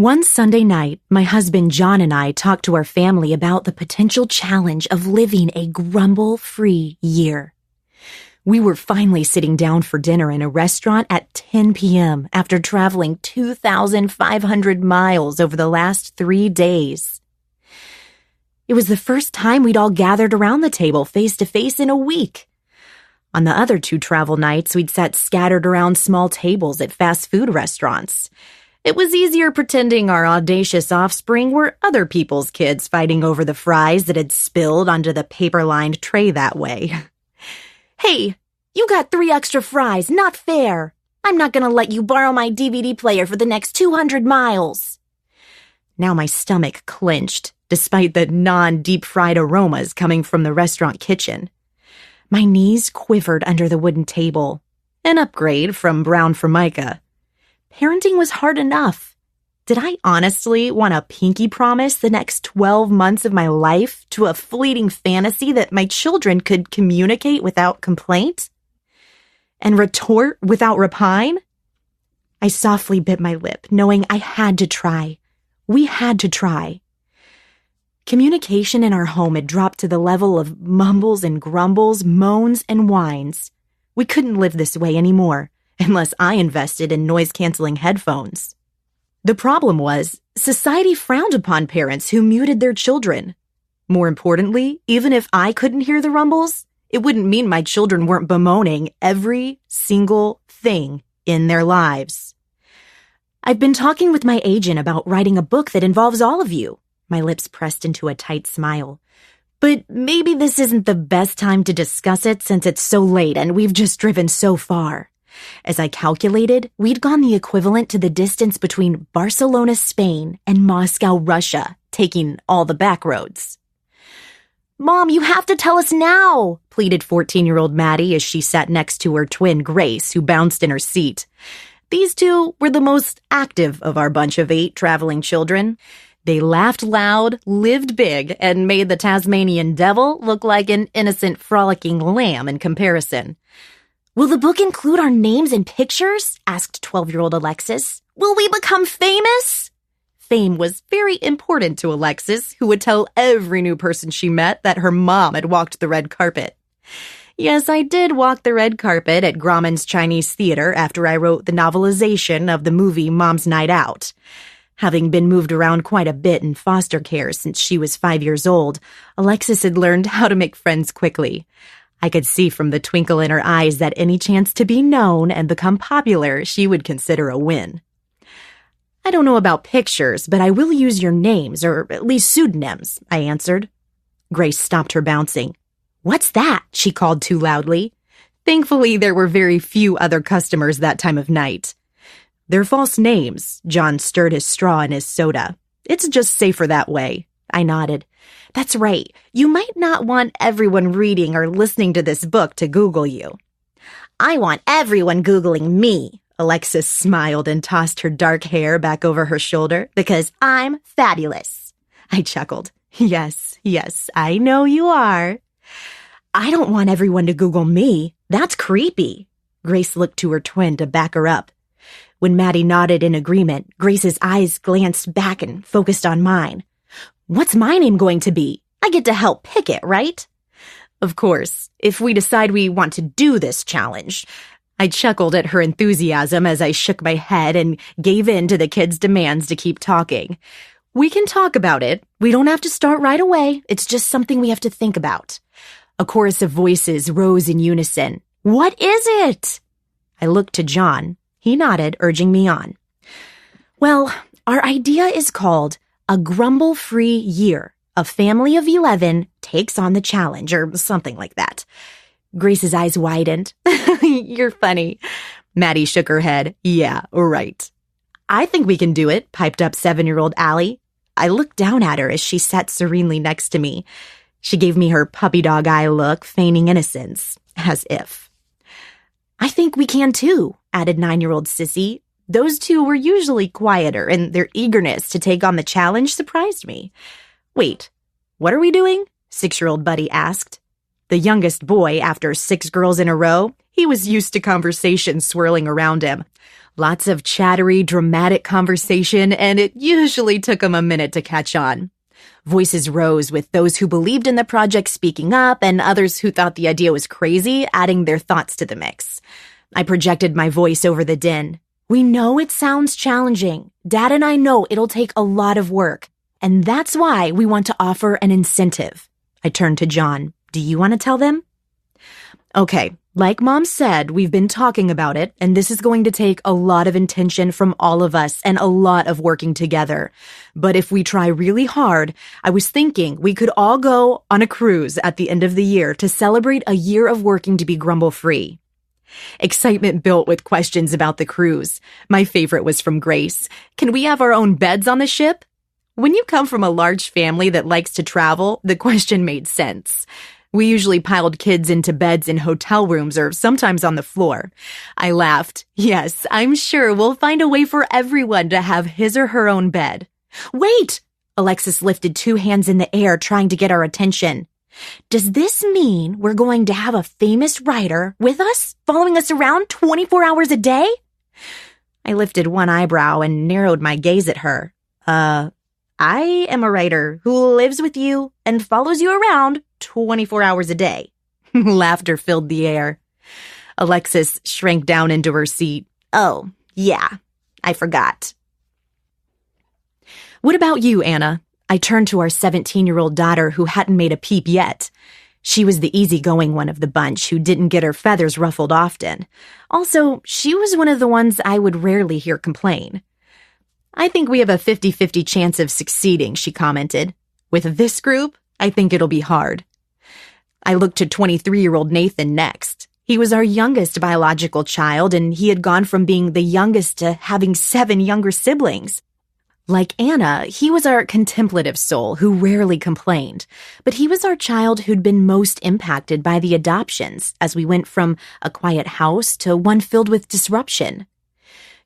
One Sunday night, my husband John and I talked to our family about the potential challenge of living a Grumble Free Year. We were finally sitting down for dinner in a restaurant at 10 p.m. after traveling 2,500 miles over the last 3 days. It was the first time we'd all gathered around the table face to face in a week. On the other 2 travel nights, we'd sat scattered around small tables at fast food restaurants. It was easier pretending our audacious offspring were other people's kids fighting over the fries that had spilled onto the paper-lined tray that way. "Hey, you got 3 extra fries, not fair. I'm not gonna let you borrow my DVD player for the next 200 miles. Now my stomach clenched, despite the non-deep-fried aromas coming from the restaurant kitchen. My knees quivered under the wooden table, an upgrade from brown formica. Parenting was hard enough. Did I honestly want to pinky promise the next 12 months of my life to a fleeting fantasy that my children could communicate without complaint? And retort without repine? I softly bit my lip, knowing I had to try. We had to try. Communication in our home had dropped to the level of mumbles and grumbles, moans and whines. We couldn't live this way anymore, unless I invested in noise-canceling headphones. The problem was, society frowned upon parents who muted their children. More importantly, even if I couldn't hear the rumbles, it wouldn't mean my children weren't bemoaning every single thing in their lives. I've been talking with my agent about writing a book that involves all of you. My lips pressed into a tight smile. But maybe this isn't the best time to discuss it since it's so late and we've just driven so far. As I calculated, we'd gone the equivalent to the distance between Barcelona, Spain, and Moscow, Russia, taking all the back roads. "Mom, you have to tell us now," pleaded 14-year-old Maddie as she sat next to her twin, Grace, who bounced in her seat. These 2 were the most active of our bunch of 8 traveling children. They laughed loud, lived big, and made the Tasmanian devil look like an innocent, frolicking lamb in comparison. "Will the book include our names and pictures?" asked 12-year-old Alexis. "Will we become famous?" Fame was very important to Alexis, who would tell every new person she met that her mom had walked the red carpet. Yes, I did walk the red carpet at Grauman's Chinese Theater after I wrote the novelization of the movie Mom's Night Out. Having been moved around quite a bit in foster care since she was 5 years old, Alexis had learned how to make friends quickly. I could see from the twinkle in her eyes that any chance to be known and become popular she would consider a win. "I don't know about pictures, but I will use your names, or at least pseudonyms," I answered. Grace stopped her bouncing. "What's that?" she called too loudly. Thankfully, there were very few other customers that time of night. "They're false names." John stirred his straw in his soda. "It's just safer that way." I nodded. "That's right. You might not want everyone reading or listening to this book to Google you." "I want everyone Googling me." Alexis smiled and tossed her dark hair back over her shoulder, "because I'm fabulous." I chuckled. Yes, I know you are." "I don't want everyone to Google me. That's creepy." Grace looked to her twin to back her up. When Maddie nodded in agreement, Grace's eyes glanced back and focused on mine. "What's my name going to be? I get to help pick it, right?" "Of course, if we decide we want to do this challenge." I chuckled at her enthusiasm as I shook my head and gave in to the kids' demands to keep talking. "We can talk about it. We don't have to start right away. It's just something we have to think about." A chorus of voices rose in unison. "What is it?" I looked to John. He nodded, urging me on. "Well, our idea is called A Grumble Free Year. A family of 11 takes on the challenge," or something like that. Grace's eyes widened. "You're funny." Maddie shook her head. "Yeah, right." "I think we can do it," piped up 7-year-old Allie. I looked down at her as she sat serenely next to me. She gave me her puppy dog eye look, feigning innocence, as if. "I think we can too," added 9-year-old Sissy. Those 2 were usually quieter, and their eagerness to take on the challenge surprised me. "Wait, what are we doing?" 6-year-old Buddy asked. The youngest boy, after 6 girls in a row, he was used to conversation swirling around him. Lots of chattery, dramatic conversation, and it usually took them a minute to catch on. Voices rose with those who believed in the project speaking up and others who thought the idea was crazy, adding their thoughts to the mix. I projected my voice over the din. We know it sounds challenging. Dad and I know it'll take a lot of work, and that's why we want to offer an incentive. I turned to John. Do you want to tell them? Okay, like Mom said, we've been talking about it, and this is going to take a lot of intention from all of us and a lot of working together. But if we try really hard, I was thinking we could all go on a cruise at the end of the year to celebrate a year of working to be grumble free. Excitement built with questions about the cruise. My favorite was from Grace. Can we have our own beds on the ship? When you come from a large family that likes to travel, the question made sense. We usually piled kids into beds in hotel rooms or sometimes on the floor. I laughed. Yes, I'm sure we'll find a way for everyone to have his or her own bed. Wait! Alexis lifted 2 hands in the air, trying to get our attention. Does this mean we're going to have a famous writer with us, following us around 24 hours a day? I lifted one eyebrow and narrowed my gaze at her. I am a writer who lives with you and follows you around 24 hours a day. Laughter filled the air. Alexis shrank down into her seat. Oh, yeah, I forgot. What about you, Anna? I turned to our 17-year-old daughter who hadn't made a peep yet. She was the easygoing one of the bunch who didn't get her feathers ruffled often. Also, she was one of the ones I would rarely hear complain. I think we have a 50-50 chance of succeeding, she commented. With this group, I think it'll be hard. I looked to 23-year-old Nathan next. He was our youngest biological child, and he had gone from being the youngest to having 7 younger siblings. Like Anna, he was our contemplative soul who rarely complained, but he was our child who'd been most impacted by the adoptions as we went from a quiet house to one filled with disruption.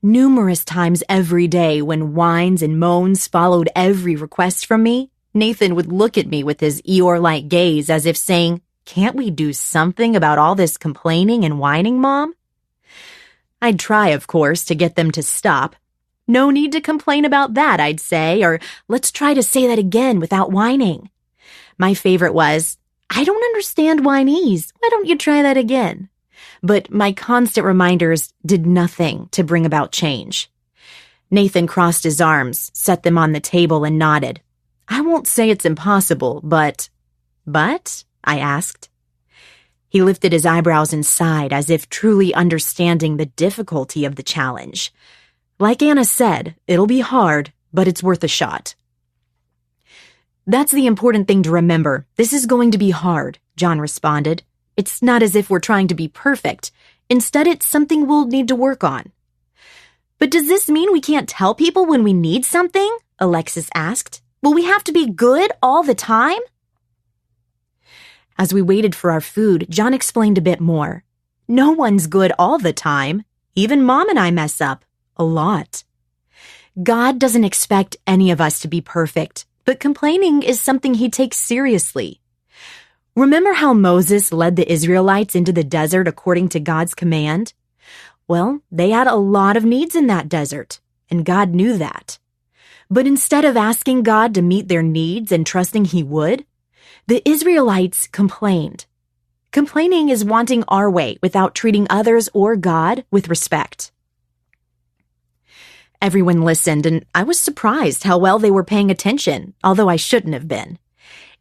Numerous times every day when whines and moans followed every request from me, Nathan would look at me with his Eeyore-like gaze as if saying, "Can't we do something about all this complaining and whining, Mom?" I'd try, of course, to get them to stop. No need to complain about that, I'd say, or let's try to say that again without whining. My favorite was, "I don't understand whinies. Why don't you try that again?" But my constant reminders did nothing to bring about change. Nathan crossed his arms, set them on the table, and nodded. I won't say it's impossible, but... But? I asked. He lifted his eyebrows and sighed as if truly understanding the difficulty of the challenge. Like Anna said, it'll be hard, but it's worth a shot. That's the important thing to remember. This is going to be hard, John responded. It's not as if we're trying to be perfect. Instead, it's something we'll need to work on. But does this mean we can't tell people when we need something? Alexis asked. Will we have to be good all the time? As we waited for our food, John explained a bit more. No one's good all the time. Even Mom and I mess up. A lot. God doesn't expect any of us to be perfect, but complaining is something he takes seriously. Remember how Moses led the Israelites into the desert according to God's command? Well, they had a lot of needs in that desert, and God knew that. But instead of asking God to meet their needs and trusting he would, the Israelites complained. Complaining is wanting our way without treating others or God with respect. Everyone listened, and I was surprised how well they were paying attention, although I shouldn't have been.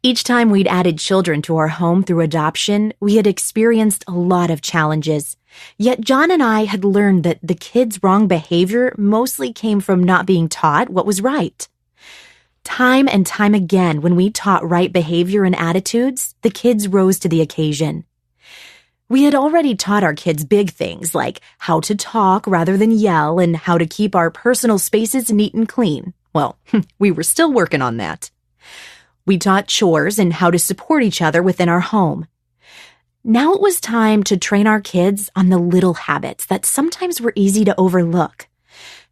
Each time we'd added children to our home through adoption, we had experienced a lot of challenges. Yet John and I had learned that the kids' wrong behavior mostly came from not being taught what was right. Time and time again, when we taught right behavior and attitudes, the kids rose to the occasion. We had already taught our kids big things like how to talk rather than yell and how to keep our personal spaces neat and clean. Well, we were still working on that. We taught chores and how to support each other within our home. Now it was time to train our kids on the little habits that sometimes were easy to overlook.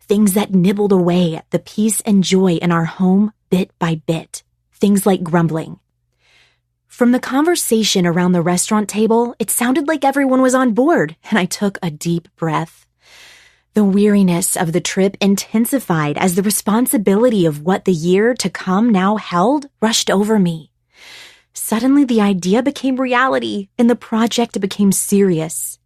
Things that nibbled away at the peace and joy in our home bit by bit. Things like grumbling. From the conversation around the restaurant table, it sounded like everyone was on board, and I took a deep breath. The weariness of the trip intensified as the responsibility of what the year to come now held rushed over me. Suddenly, the idea became reality, and the project became serious.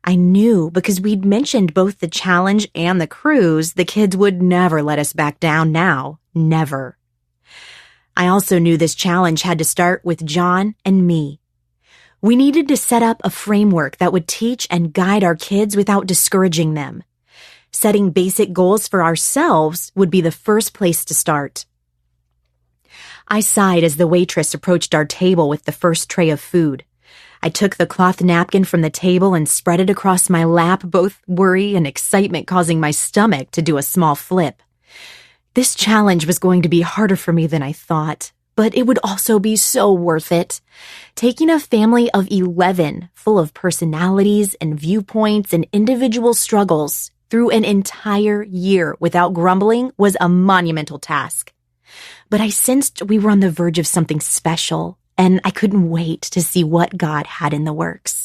I knew because we'd mentioned both the challenge and the cruise, the kids would never let us back down now. Never. I also knew this challenge had to start with John and me. We needed to set up a framework that would teach and guide our kids without discouraging them. Setting basic goals for ourselves would be the first place to start. I sighed as the waitress approached our table with the first tray of food. I took the cloth napkin from the table and spread it across my lap, both worry and excitement causing my stomach to do a small flip. This challenge was going to be harder for me than I thought, but it would also be so worth it. Taking a family of 11, full of personalities and viewpoints and individual struggles, through an entire year without grumbling was a monumental task. But I sensed we were on the verge of something special, and I couldn't wait to see what God had in the works.